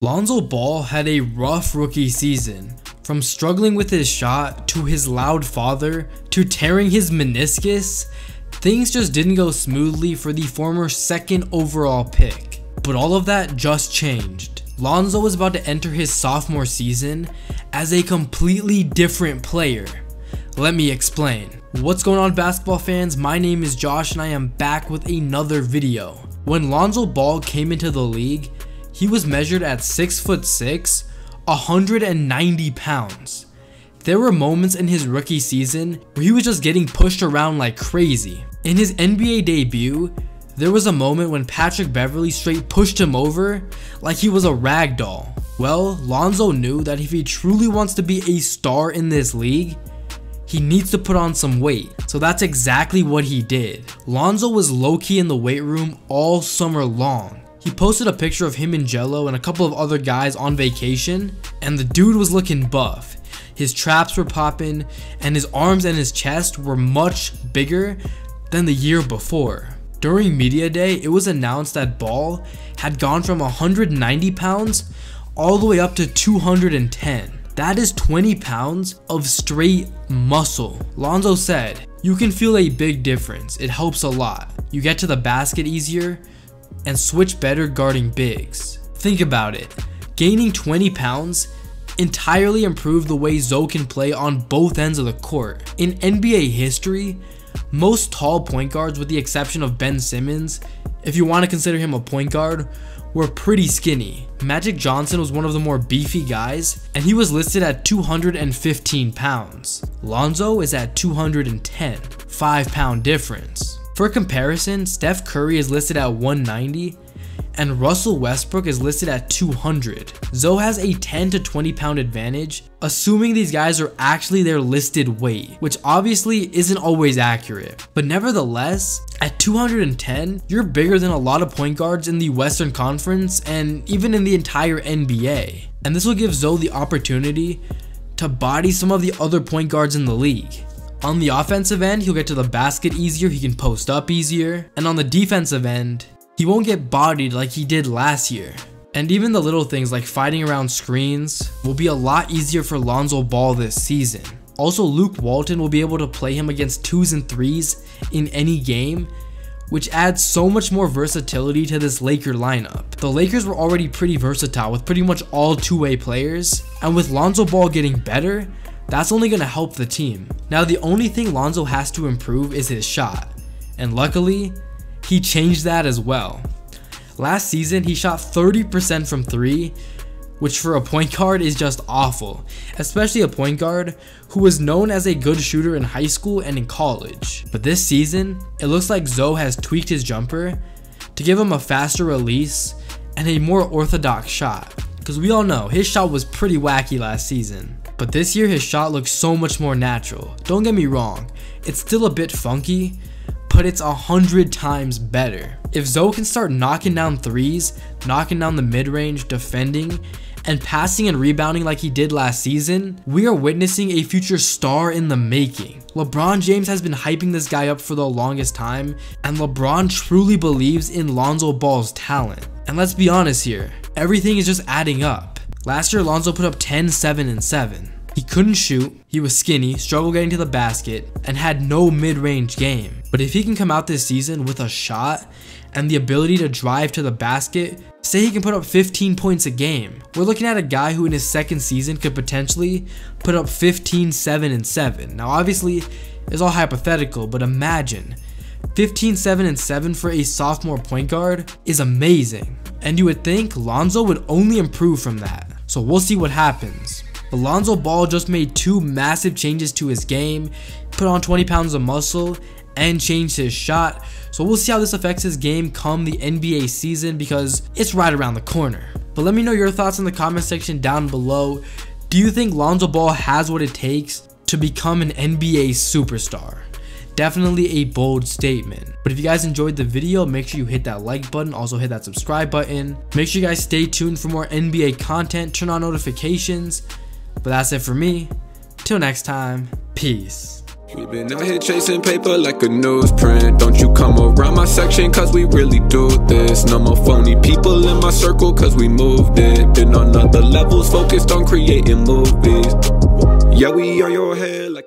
Lonzo Ball had a rough rookie season. From struggling with his shot, to his loud father, to tearing his meniscus, things just didn't go smoothly for the former second overall pick. But all of that just changed. Lonzo was about to enter his sophomore season as a completely different player. Let me explain. What's going on, basketball fans? My name is Josh and I am back with another video. When Lonzo Ball came into the league, he was measured at 6'6", 190 pounds. There were moments in his rookie season where he was just getting pushed around like crazy. In his NBA debut, there was a moment when Patrick Beverley straight pushed him over like he was a rag doll. Well, Lonzo knew that if he truly wants to be a star in this league, he needs to put on some weight. So that's exactly what he did. Lonzo was low-key in the weight room all summer long. He posted a picture of him and Jello and a couple of other guys on vacation, and the dude was looking buff. His traps were popping, and his arms and his chest were much bigger than the year before. During media day, it was announced that Ball had gone from 190 pounds all the way up to 210. That is 20 pounds of straight muscle. Lonzo said, "You can feel a big difference. It helps a lot. You get to the basket easier and switch better guarding bigs." Think about it. Gaining 20 pounds entirely improved the way Zoe can play on both ends of the court. In NBA history, most tall point guards, with the exception of Ben Simmons, if you want to consider him a point guard, were pretty skinny. Magic Johnson was one of the more beefy guys, and he was listed at 215 pounds. Lonzo is at 210, 5-pound difference. For comparison, Steph Curry is listed at 190, and Russell Westbrook is listed at 200. Zoe has a 10 to 20 pound advantage, assuming these guys are actually their listed weight, which obviously isn't always accurate. But nevertheless, at 210, you're bigger than a lot of point guards in the Western Conference and even in the entire NBA. And this will give Zoe the opportunity to body some of the other point guards in the league. On the offensive end, he'll get to the basket easier, he can post up easier, and on the defensive end, he won't get bodied like he did last year. And even the little things like fighting around screens will be a lot easier for Lonzo Ball this season. Also, Luke Walton will be able to play him against 2s and 3s in any game, which adds so much more versatility to this Laker lineup. The Lakers were already pretty versatile with pretty much all two-way players, and with Lonzo Ball getting better, that's only going to help the team. Now, the only thing Lonzo has to improve is his shot, and luckily, he changed that as well. Last season, he shot 30% from 3, which for a point guard is just awful, especially a point guard who was known as a good shooter in high school and in college. But this season, it looks like Zoe has tweaked his jumper to give him a faster release and a more orthodox shot, because we all know his shot was pretty wacky last season. But this year, his shot looks so much more natural. Don't get me wrong, it's still a bit funky, but it's 100 times better. If Zoe can start knocking down threes, knocking down the mid-range, defending, and passing and rebounding like he did last season, we are witnessing a future star in the making. LeBron James has been hyping this guy up for the longest time, and LeBron truly believes in Lonzo Ball's talent. And let's be honest here, everything is just adding up. Last year, Lonzo put up 10, 7, and 7. He couldn't shoot, he was skinny, struggled getting to the basket, and had no mid-range game. But if he can come out this season with a shot and the ability to drive to the basket, say he can put up 15 points a game, we're looking at a guy who in his second season could potentially put up 15, 7, and 7. Now obviously, it's all hypothetical, but imagine 15, 7, and 7 for a sophomore point guard is amazing. And you would think Lonzo would only improve from that. So we'll see what happens. But Lonzo Ball just made 2 massive changes to his game, put on 20 pounds of muscle, and changed his shot. So we'll see how this affects his game come the NBA season, because it's right around the corner. But let me know your thoughts in the comment section down below. Do you think Lonzo Ball has what it takes to become an NBA superstar? Definitely a bold statement. But if you guys enjoyed the video, make sure you hit that like button, also hit that subscribe button. Make sure you guys stay tuned for more NBA content, turn on notifications. But that's it for me. Till next time, peace. We been out here chasing paper like a newsprint. Don't you come around my section cause we really do this. No more phony people in my circle cause we moved it. Been on other levels focused on creating movies. Yeah, we on your head like